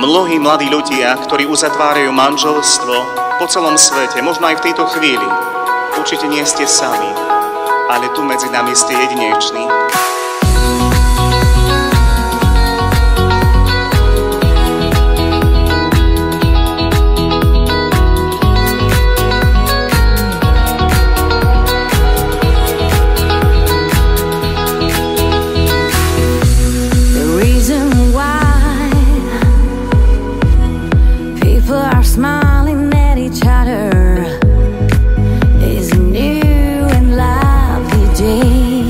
Mnohí mladí ľudia, ktorí uzatvárajú manželstvo po celom svete, možno aj v tejto chvíli, určite nie ste sami, ale tu medzi nami ste jedineční. Smiling at each other is a new and lovely day.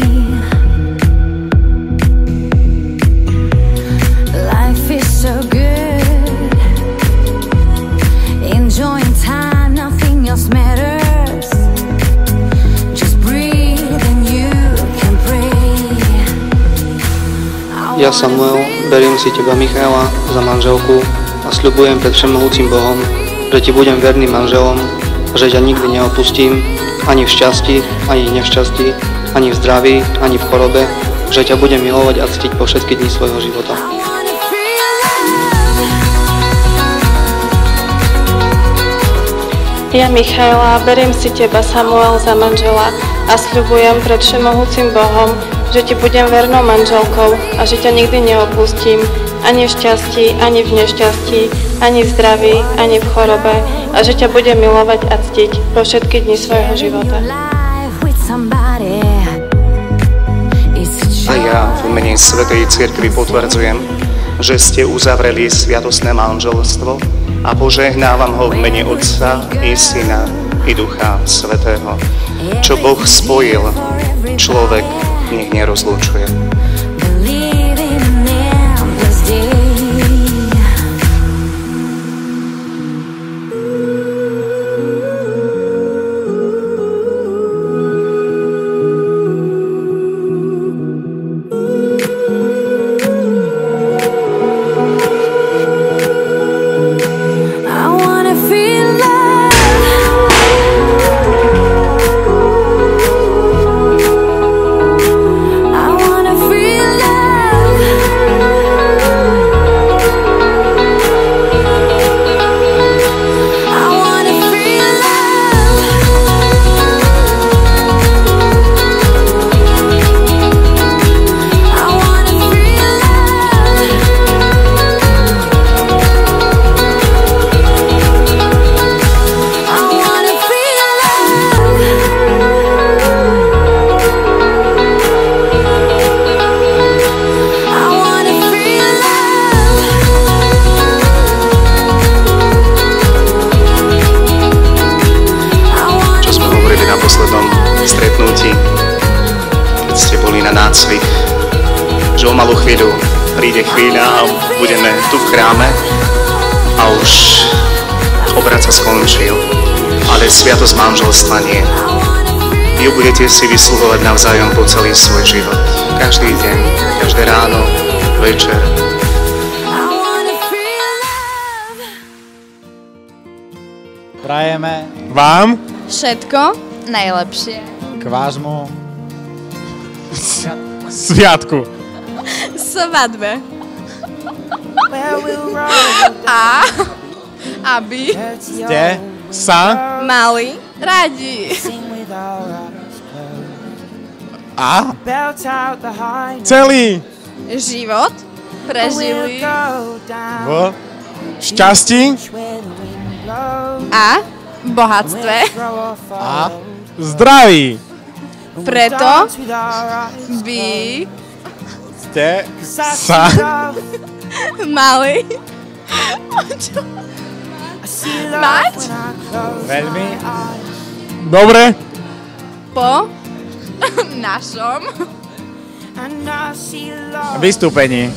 Life is so good, enjoying time, nothing else matters. Just breathe and you can pray. Ja, Samuel, beriem si teba, Michaela, za manželku a sľubujem pred všemohúcim Bohom, že ti budem verným manželom, že ťa nikdy neopustím, ani v šťastí, ani v nešťastí, ani v zdraví, ani v chorobe, že ťa budem milovať a ctiť po všetky dni svojho života. Ja, Michaela, beriem si teba, Samuel, za manžela a sľubujem pred všemohúcim Bohom, že ti budem vernou manželkou a že ťa nikdy neopustím, ani v šťastí, ani v nešťastí, ani v zdraví, ani v chorobe a že ťa budem milovať a ctiť po všetky dni svojho života. A ja v mene Svätej Cirkvi potvrdzujem, že ste uzavreli sviatostné manželstvo a požehnávam ho v mene Otca i Syna i Ducha Svätého. Čo Boh spojil, človek nech nerozlúčuje. Nácvik, že o malú chvíľu príde chvíľa a budeme tu v chráme a už obrad sa skončil, ale sviatosť manželstva nie. Vy budete si vysluhovať navzájom po celý svoj život. Každý deň, každé ráno, večer. Prajeme vám všetko najlepšie k vášmu sviatku. Svadbe. A aby ste sa mali radi. A celý život prežili v šťastí a bohatstve a zdraví. Preto by ste sa mali mať veľmi dobre po našom vystúpení.